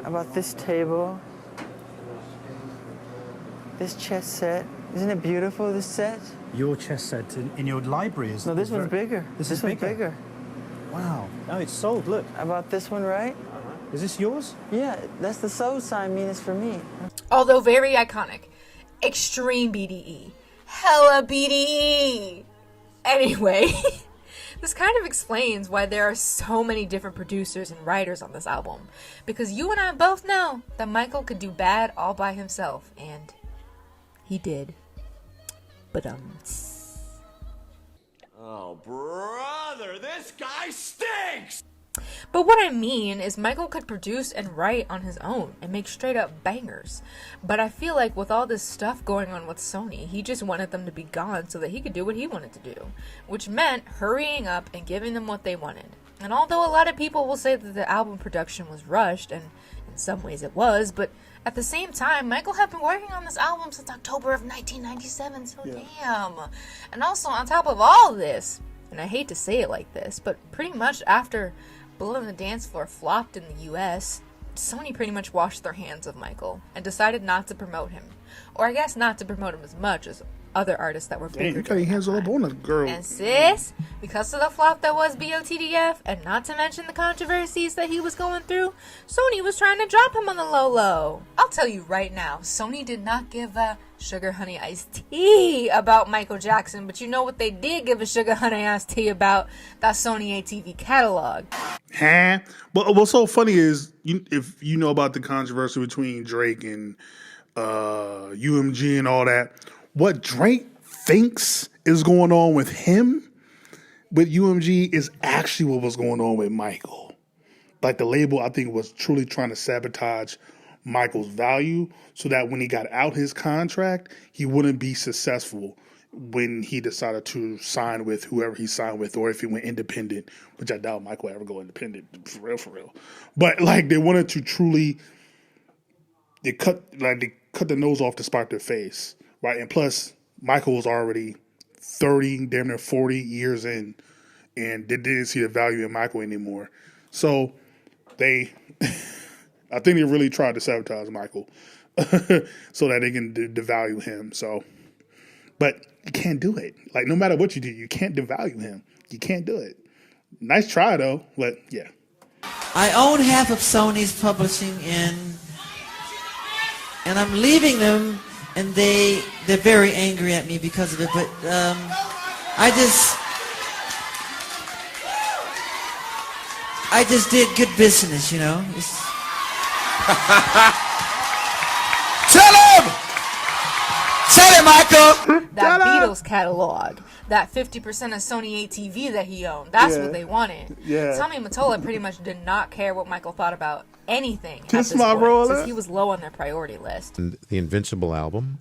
About this table. This chess set. Isn't it beautiful, this set? Your chess set in your library is... No, this one's bigger. This one's bigger. Wow. Oh, it's sold, look. About this one, right? Is this yours? Yeah, that's the soul sign, mean it's for me. Although very iconic. Extreme BDE. Hella BDE! Anyway, this kind of explains why there are so many different producers and writers on this album. Because you and I both know that Michael could do bad all by himself, and he did. But Oh, brother, this guy stinks! But what I mean is Michael could produce and write on his own and make straight up bangers. But I feel like with all this stuff going on with Sony, he just wanted them to be gone so that he could do what he wanted to do, which meant hurrying up and giving them what they wanted. And although a lot of people will say that the album production was rushed, and in some ways it was, but at the same time, Michael had been working on this album since October of 1997, so damn. And also, on top of all this, and I hate to say it like this, but pretty much after Blood on the Dance Floor flopped in the US, Sony pretty much washed their hands of Michael and decided not to promote him. Or I guess not to promote him as much as other artists that were bigger. Damn, you got your hands all up on the girl. And sis, because of the flop that was BOTDF, and not to mention the controversies that he was going through, Sony was trying to drop him on the low. I'll tell you right now, Sony did not give a sugar honey iced tea about Michael Jackson, but you know what they did give a sugar honey iced tea about? That Sony ATV catalog. Huh? But what's so funny is, if you know about the controversy between Drake and UMG and all that, what Drake thinks is going on with him, with UMG, is actually what was going on with Michael. Like, the label, I think, was truly trying to sabotage Michael's value so that when he got out his contract, he wouldn't be successful when he decided to sign with whoever he signed with, or if he went independent, which I doubt Michael would ever go independent, for real. But like they wanted to truly, they cut the nose off to spite their face, right? And plus, Michael was already 30, damn near 40 years in, and they didn't see the value in Michael anymore. So they, I think they really tried to sabotage Michael so that they can devalue him. So, but you can't do it. Like, no matter what you do, you can't devalue him. You can't do it. Nice try, though, but yeah. I own half of Sony's publishing, and I'm leaving them, and they're very angry at me because of it. But I just did good business, you know. Tell him! Tell him, Michael! That Beatles catalog, that 50% of Sony ATV that he owned, that's what they wanted. Yeah. Tommy Mottola pretty much did not care what Michael thought about anything Kiss at this my point, roller. since he was low on their priority list. And the Invincible album,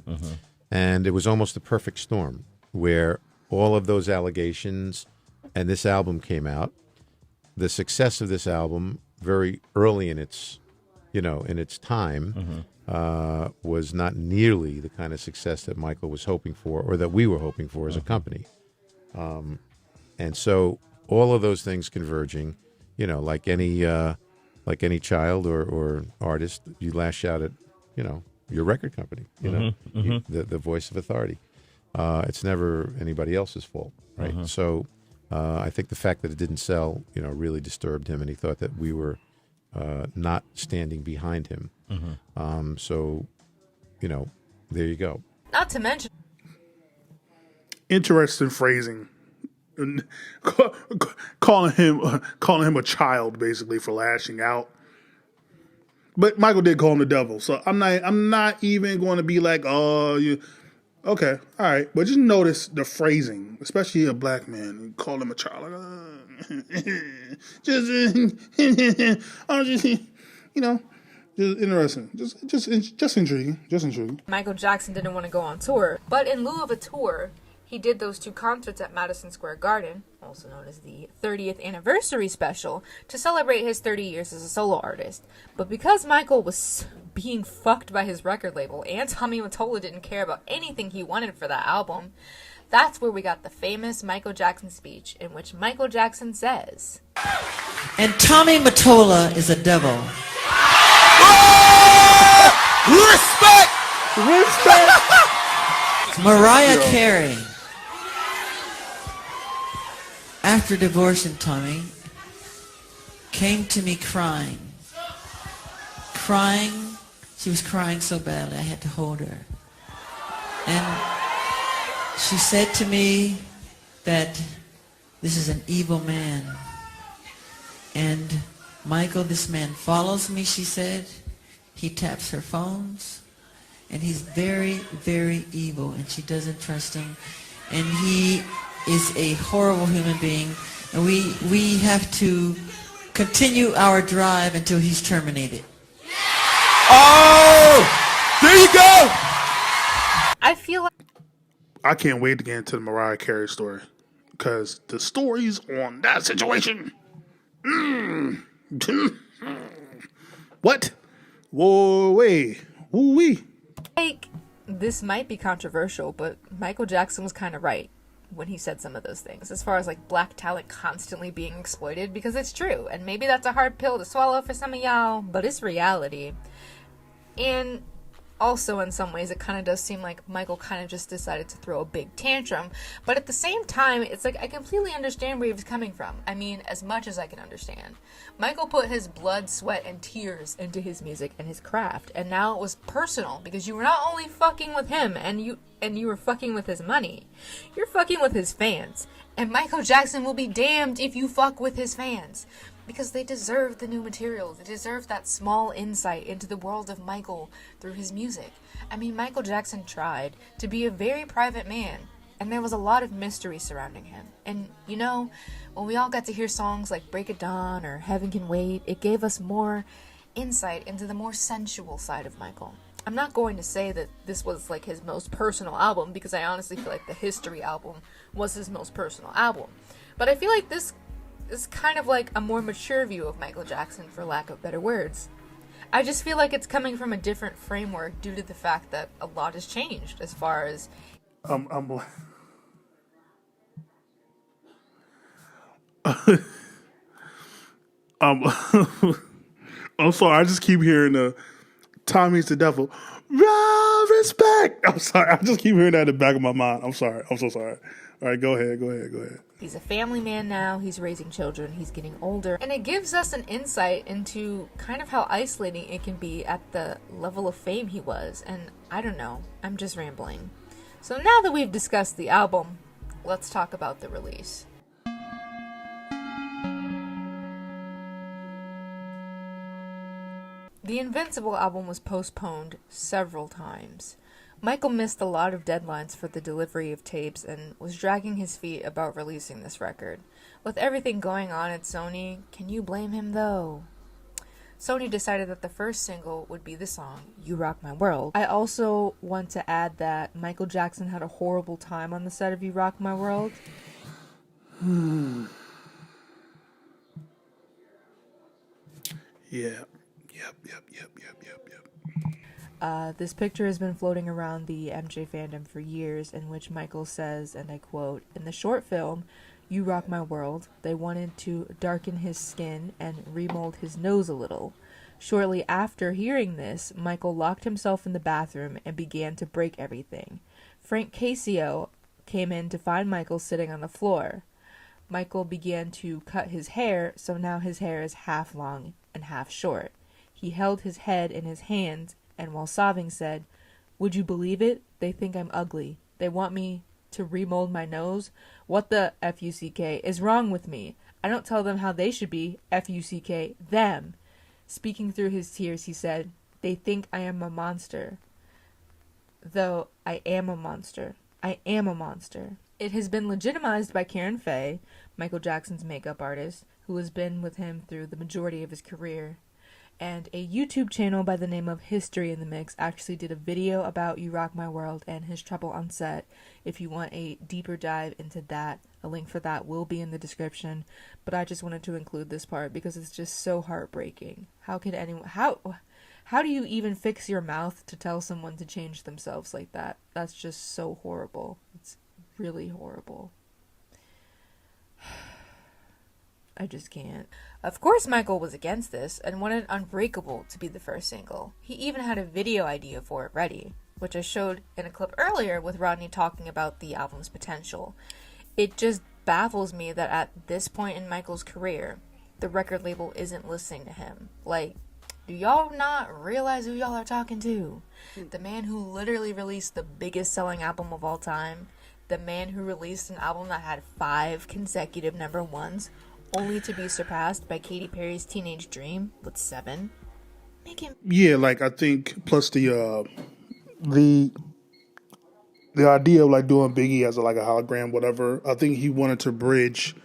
and it was almost a perfect storm where all of those allegations and this album came out. The success of this album very early in its, in its time, was not nearly the kind of success that Michael was hoping for, or that we were hoping for as a company. And so all of those things converging, like any child or artist, you lash out at, your record company, the voice of authority. It's never anybody else's fault, right? So I think the fact that it didn't sell, really disturbed him, and he thought that we were not standing behind him. So, there you go. Not to mention, Interesting phrasing. Calling him a child, basically, for lashing out. But Michael did call him the devil, so I'm not even going to be like, oh, you. Okay, all right, but just notice the phrasing, especially a black man. You call him a child, just interesting, just intriguing. Michael Jackson didn't want to go on tour, but in lieu of a tour, he did those 2 concerts at Madison Square Garden, also known as the 30th anniversary special, to celebrate his 30 years as a solo artist. But because Michael was being fucked by his record label, and Tommy Mottola didn't care about anything he wanted for that album, that's where we got the famous Michael Jackson speech, in which Michael Jackson says, And Tommy Mottola is a devil. Respect! Mariah Carey, after divorcing Tommy, came to me crying. She was crying so badly I had to hold her. And she said to me that this is an evil man. And Michael, this man follows me, she said. He taps her phones. And he's very, very evil, and she doesn't trust him. And he is a horrible human being. And we have to continue our drive until he's terminated. Oh! There you go! I feel like I can't wait to get into the Mariah Carey story, because the stories on that situation. What? Whoa, wait. Woo-wee. This might be controversial, but Michael Jackson was kind of right when he said some of those things, as far as like black talent constantly being exploited, because it's true, and maybe that's a hard pill to swallow for some of y'all, but it's reality. And also, in some ways, it kind of does seem like Michael kind of just decided to throw a big tantrum. But at the same time, it's like I completely understand where he was coming from. I mean, as much as I can understand. Michael put his blood, sweat, and tears into his music and his craft. And now it was personal, because you were not only fucking with him and you were fucking with his money. You're fucking with his fans. And Michael Jackson will be damned if you fuck with his fans. Because they deserve the new material. They deserve that small insight into the world of Michael through his music. I mean, Michael Jackson tried to be a very private man, and there was a lot of mystery surrounding him. And, you know, when we all got to hear songs like Break It Dawn or Heaven Can Wait, it gave us more insight into the more sensual side of Michael. I'm not going to say that this was like his most personal album, because I honestly feel like the History album was his most personal album. But I feel like this is kind of like a more mature view of Michael Jackson, for lack of better words. I just feel like it's coming from a different framework due to the fact that a lot has changed as far as... I'm sorry, I just keep hearing the Tommy's the devil. Raw respect. I'm sorry, I just keep hearing that in the back of my mind. I'm sorry. I'm so sorry. All right, go ahead. He's a family man now, he's raising children, he's getting older, and it gives us an insight into kind of how isolating it can be at the level of fame he was, and I don't know, I'm just rambling. So now that we've discussed the album, let's talk about the release. The Invincible album was postponed several times. Michael missed a lot of deadlines for the delivery of tapes and was dragging his feet about releasing this record. With everything going on at Sony, can you blame him though? Sony decided that the first single would be the song, You Rock My World. I also want to add that Michael Jackson had a horrible time on the set of You Rock My World. Yeah. This picture has been floating around the MJ fandom for years, in which Michael says, and I quote, "In the short film, You Rock My World, they wanted to darken his skin and remold his nose a little. Shortly after hearing this, Michael locked himself in the bathroom and began to break everything. Frank Cascio came in to find Michael sitting on the floor. Michael began to cut his hair, so now his hair is half long and half short. He held his head in his hands and while sobbing said, 'Would you believe it? They think I'm ugly. They want me to remold my nose? What the F-U-C-K is wrong with me? I don't tell them how they should be, F-U-C-K, them.' Speaking through his tears, he said, 'They think I am a monster. Though I am a monster. I am a monster.' It has been legitimized by Karen Faye, Michael Jackson's makeup artist, who has been with him through the majority of his career. And a YouTube channel by the name of History in the Mix actually did a video about You Rock My World and his trouble on set. If you want a deeper dive into that, a link for that will be in the description. But I just wanted to include this part because it's just so heartbreaking. How do you even fix your mouth to tell someone to change themselves like that? That's just so horrible. It's really horrible. I just can't. Of course Michael was against this and wanted Unbreakable to be the first single. He even had a video idea for it ready, which I showed in a clip earlier with Rodney talking about the album's potential. It just baffles me that at this point in Michael's career, the record label isn't listening to him. Like, do y'all not realize who y'all are talking to? The man who literally released the biggest selling album of all time, the man who released an album that had 5 consecutive number ones, only to be surpassed by Katy Perry's Teenage Dream with 7. Make him... Yeah, like I think plus the idea of like doing Biggie as a hologram, whatever. I think he wanted to bridge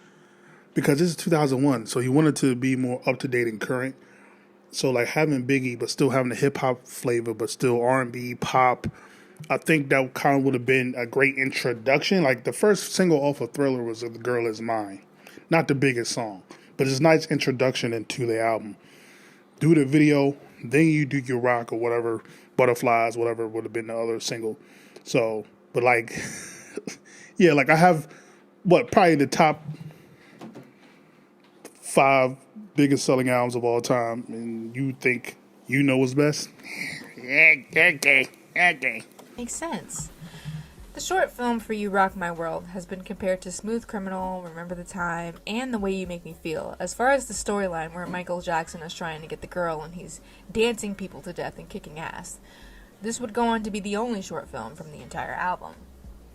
because this is 2001, so he wanted to be more up to date and current. So like having Biggie, but still having the hip hop flavor, but still R&B, pop. I think that kind of would have been a great introduction. Like the first single off of Thriller was "The Girl Is Mine." Not the biggest song, but it's a nice introduction into the album. Do the video, then you do your rock or whatever, Butterflies, whatever would have been the other single. So, but like, yeah, like I have, probably the top 5 biggest selling albums of all time, and you think you know what's best? Yeah, okay. Makes sense. The short film for You Rock My World has been compared to Smooth Criminal, Remember the Time, and The Way You Make Me Feel, as far as the storyline where Michael Jackson is trying to get the girl and he's dancing people to death and kicking ass. This would go on to be the only short film from the entire album.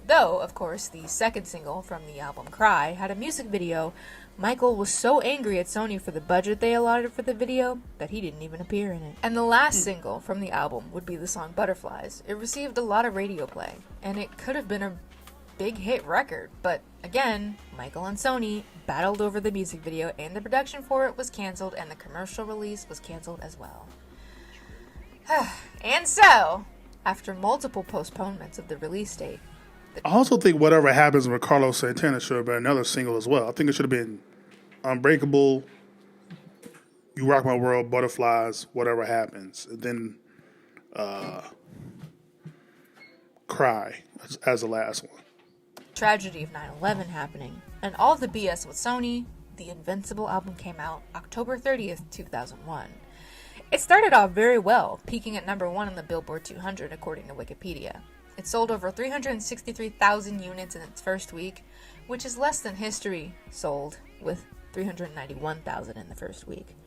Though, of course, the second single from the album, Cry, had a music video. Michael was so angry at Sony for the budget they allotted for the video that he didn't even appear in it. And the last single from the album would be the song Butterflies. It received a lot of radio play, and it could have been a big hit record, but again, Michael and Sony battled over the music video, and the production for it was canceled, and the commercial release was canceled as well. And so, after multiple postponements of the release date, I also think whatever happens with Carlos Santana should have been another single as well. I think it should have been Unbreakable, You Rock My World, Butterflies, Whatever Happens. And then Cry as the last one. tragedy of 9/11 happening, and all the BS with Sony, the Invincible album came out October 30th, 2001. It started off very well, peaking at number 1 on the Billboard 200 according to Wikipedia. It sold over 363,000 units in its first week, which is less than history sold, with 391,000 in the first week.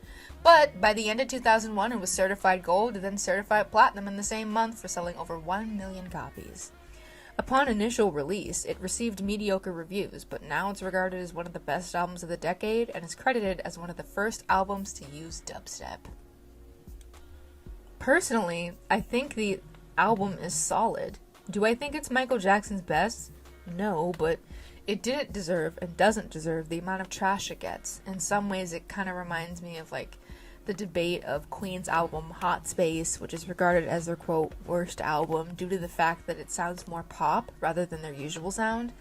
But by the end of 2001, it was certified gold and then certified platinum in the same month for selling over 1 million copies. Upon initial release, it received mediocre reviews, but now it's regarded as one of the best albums of the decade and is credited as one of the first albums to use dubstep. Personally, I think the album is solid. Do I think it's Michael Jackson's best? No, but it didn't deserve and doesn't deserve the amount of trash it gets. In some ways, it kind of reminds me of like the debate of Queen's album Hot Space, which is regarded as their quote worst album due to the fact that it sounds more pop rather than their usual sound.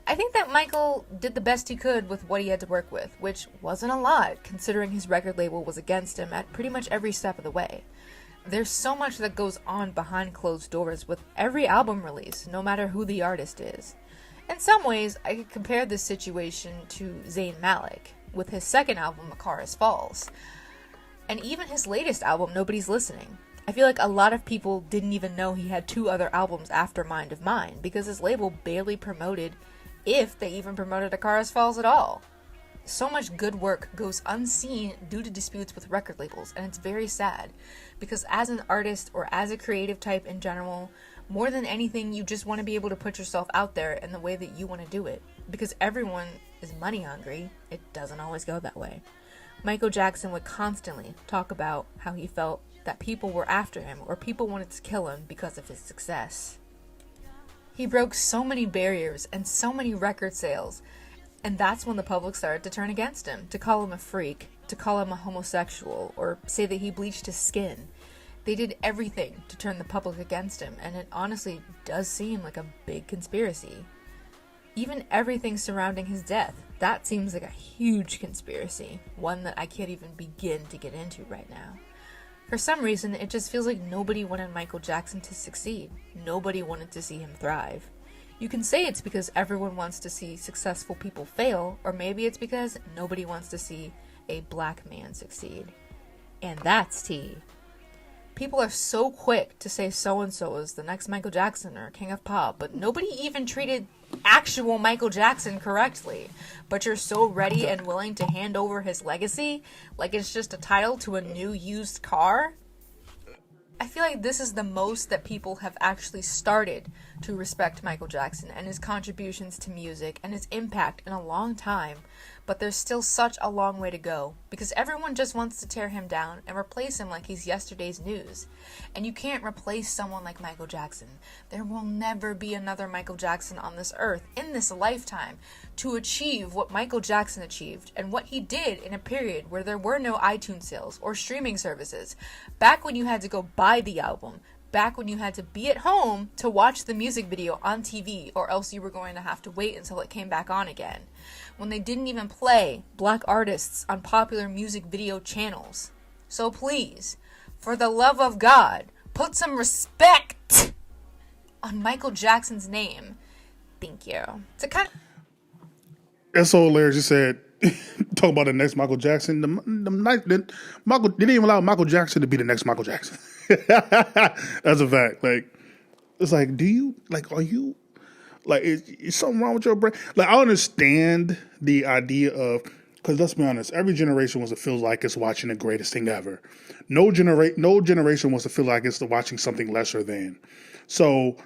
I think that Michael did the best he could with what he had to work with, which wasn't a lot considering his record label was against him at pretty much every step of the way. There's so much that goes on behind closed doors with every album release, no matter who the artist is. In some ways, I could compare this situation to Zayn Malik, with his second album, Icarus Falls. And even his latest album, Nobody's Listening. I feel like a lot of people didn't even know he had 2 other albums after Mind of Mine, because his label barely promoted, if they even promoted Icarus Falls at all. So much good work goes unseen due to disputes with record labels, and it's very sad, because as an artist or as a creative type in general, more than anything, you just want to be able to put yourself out there in the way that you want to do it, because everyone is money hungry. It doesn't always go that way. Michael Jackson would constantly talk about how he felt that people were after him or people wanted to kill him because of his success. He broke so many barriers and so many record sales, and that's when the public started to turn against him, to call him a freak, to call him a homosexual, or say that he bleached his skin. They did everything to turn the public against him, and it honestly does seem like a big conspiracy. Even everything surrounding his death, that seems like a huge conspiracy, one that I can't even begin to get into right now. For some reason, it just feels like nobody wanted Michael Jackson to succeed. Nobody wanted to see him thrive. You can say it's because everyone wants to see successful people fail, or maybe it's because nobody wants to see a black man succeed. And that's tea. People are so quick to say so-and-so is the next Michael Jackson or King of Pop, but nobody even treated actual Michael Jackson correctly. But you're so ready and willing to hand over his legacy like it's just a title to a new used car? I feel like this is the most that people have actually started to respect Michael Jackson and his contributions to music and his impact in a long time, but there's still such a long way to go because everyone just wants to tear him down and replace him like he's yesterday's news. And you can't replace someone like Michael Jackson. There will never be another Michael Jackson on this earth in this lifetime to achieve what Michael Jackson achieved and what he did in a period where there were no iTunes sales or streaming services, back when you had to go buy the album, back when you had to be at home to watch the music video on TV, or else you were going to have to wait until it came back on again, when they didn't even play black artists on popular music video channels. So please, for the love of God, put some respect on Michael Jackson's name. Thank you. To kind of... That's so hilarious. You said, talk about the next Michael Jackson. Michael, they didn't even allow Michael Jackson to be the next Michael Jackson. That's a fact. Like, it's like, are you, like, is something wrong with your brain? Like, I understand the idea of, because let's be honest, every generation wants to feel like it's watching the greatest thing ever. No generation wants to feel like it's watching something lesser than. So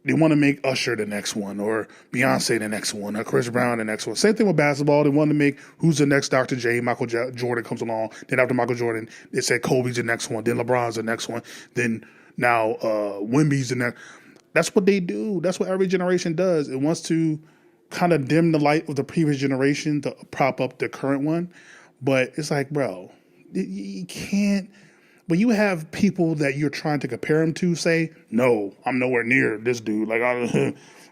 they want to make Usher the next one, or Beyonce the next one, or Chris Brown the next one. Same thing with basketball. They want to make who's the next Dr. J, Michael Jordan comes along. Then after Michael Jordan, they said Kobe's the next one. Then LeBron's the next one. Then now Wemby's the next. That's what they do. That's what every generation does. It wants to kind of dim the light of the previous generation to prop up the current one. But it's like, bro, you can't. When you have people that you're trying to compare him to say, no, I'm nowhere near this dude. Like,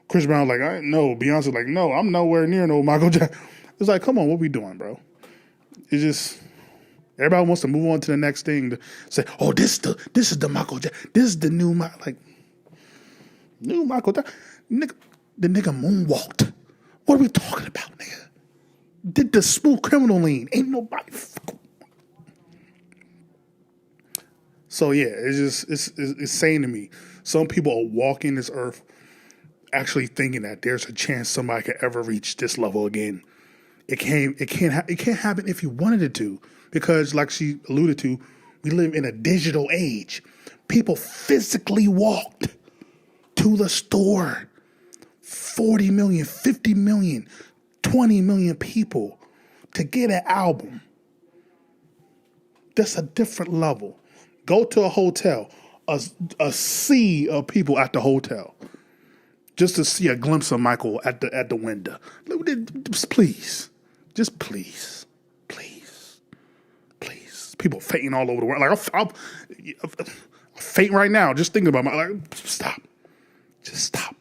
Chris Brown, like, no. Beyonce, like, no, I'm nowhere near no Michael Jackson. It's like, come on, what we doing, bro? It's just, everybody wants to move on to the next thing to say, oh, this is the Michael Jackson. This is the new Michael. Like, new Michael Jackson. The nigga moonwalked. What are we talking about, nigga? Did the Smooth Criminal lean? Ain't nobody. So yeah, it's saying to me, some people are walking this earth actually thinking that there's a chance somebody could ever reach this level again. It can't happen if you wanted it to, because like she alluded to, we live in a digital age. People physically walked to the store. 40 million, 50 million, 20 million people to get an album. That's a different level. Go to a hotel, a sea of people at the hotel, just to see a glimpse of Michael at the window. Please, just please. People fainting all over the world. Like I'm fainting right now. Just thinking about my stop. Just stop.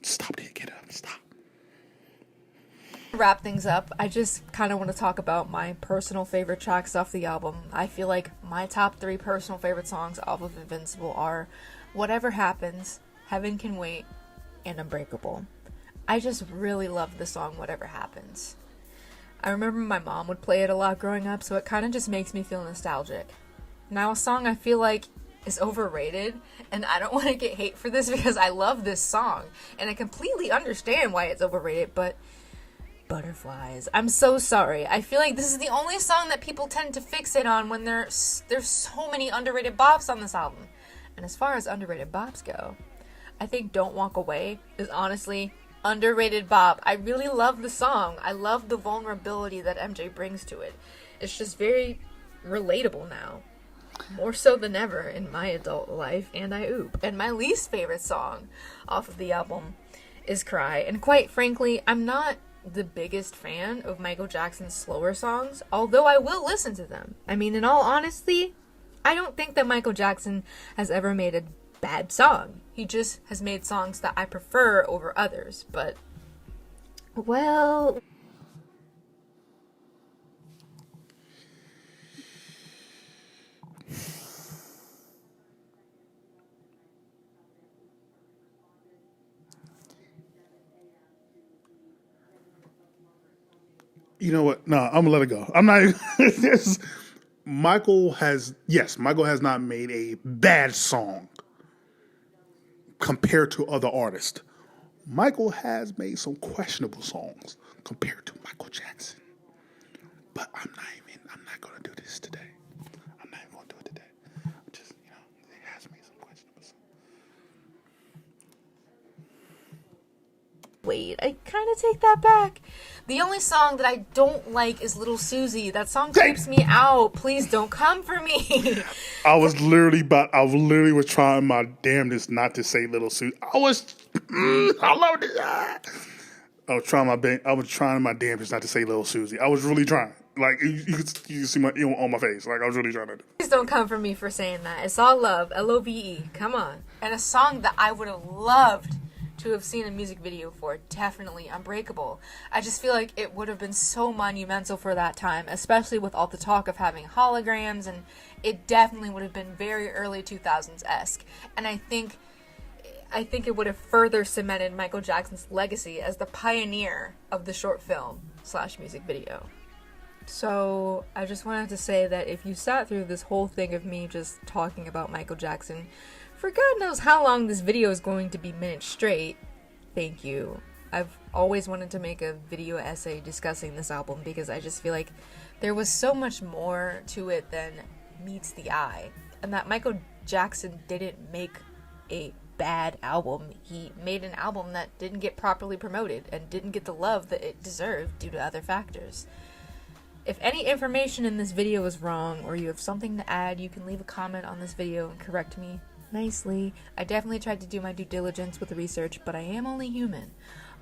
Stop till you get up. Stop. Wrap things up, I just kind of want to talk about my personal favorite tracks off the album. I feel like my top 3 personal favorite songs off of Invincible are Whatever Happens, Heaven Can Wait, and Unbreakable. I just really love the song Whatever Happens. I remember my mom would play it a lot growing up, so it kind of just makes me feel nostalgic. Now, a song I feel like is overrated, and I don't want to get hate for this because I love this song, and I completely understand why it's overrated, but Butterflies. I'm so sorry. I feel like this is the only song that people tend to fixate on when there's so many underrated bops on this album. And as far as underrated bops go, I think Don't Walk Away is honestly underrated bop. I really love the song. I love the vulnerability that MJ brings to it. It's just very relatable now. More so than ever in my adult life, and I oop. And my least favorite song off of the album is Cry. And quite frankly, I'm not the biggest fan of Michael Jackson's slower songs, although I will listen to them. I mean, in all honesty, I don't think that Michael Jackson has ever made a bad song. He just has made songs that I prefer over others, but, well... You know what? No, I'm gonna let it go. I'm not even. Michael has not made a bad song compared to other artists. Michael has made some questionable songs compared to Michael Jackson. But I'm not gonna do this today. I'm not even gonna do it today. Just, he has made some questionable songs. Wait, I kind of take that back. The only song that I don't like is Little Susie. That song creeps me out. Please don't come for me. I was literally trying my damnedest not to say Little Susie. I was trying my damnedest not to say Little Susie. I was really trying. Like, you can see on my face. Like, I was really trying to do. Please don't come for me for saying that. It's all love. L-O-V-E. Come on. And a song that I would have loved to have seen a music video for, definitely Unbreakable. I just feel like it would have been so monumental for that time, especially with all the talk of having holograms, and it definitely would have been very early 2000s-esque. And I think it would have further cemented Michael Jackson's legacy as the pioneer of the short film / music video. So I just wanted to say that if you sat through this whole thing of me just talking about Michael Jackson for God knows how long this video is going to be minutes straight, thank you. I've always wanted to make a video essay discussing this album because I just feel like there was so much more to it than meets the eye. And that Michael Jackson didn't make a bad album. He made an album that didn't get properly promoted and didn't get the love that it deserved due to other factors. If any information in this video is wrong or you have something to add, you can leave a comment on this video and correct me. nicely. I definitely tried to do my due diligence with the research, but I am only human.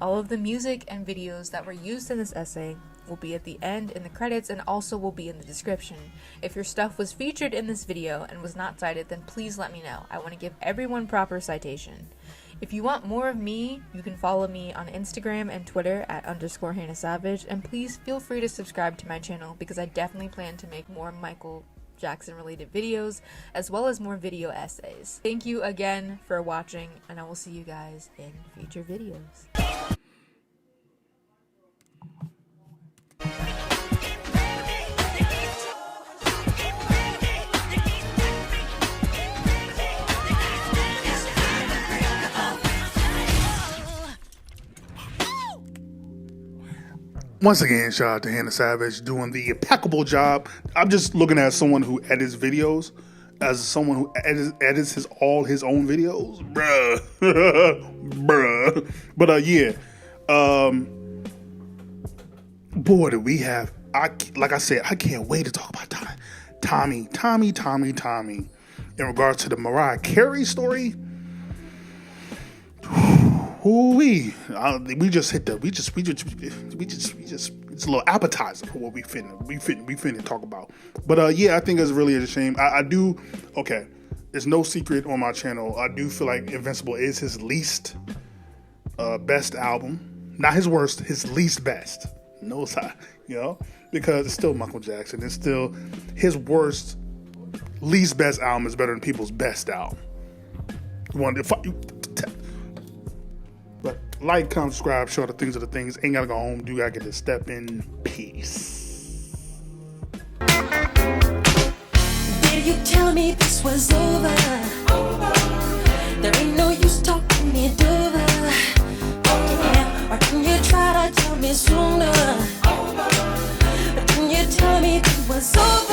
All of the music and videos that were used in this essay will be at the end in the credits and also will be in the description. If your stuff was featured in this video and was not cited, then please let me know. I want to give everyone proper citation. If you want more of me, you can follow me on Instagram and Twitter at _Hannah Savage, and please feel free to subscribe to my channel because I definitely plan to make more Michael Jackson related videos as well as more video essays. Thank you again for watching, and I will see you guys in future videos. Once again, shout out to Hannah Savage doing the impeccable job. I'm just looking at someone who edits videos, as someone who edits all his own videos, bruh, bruh. But yeah, boy, do we have! Like I said, I can't wait to talk about Tommy. In regards to the Mariah Carey story. We just hit the it's a little appetizer for what we finna talk about. But yeah, I think it's really a shame. I do. Okay, there's no secret on my channel. I do feel like Invincible is his least best album, not his worst, his least best. No side, because it's still Michael Jackson. It's still his worst, least best album is better than people's best album. But like, comment, subscribe, show the things are the things. Ain't gotta go home, do gotta get to step in peace. Did you tell me this was over? There ain't no use talking it over. Yeah. Or can you try to tell me sooner? Or can you tell me it was over?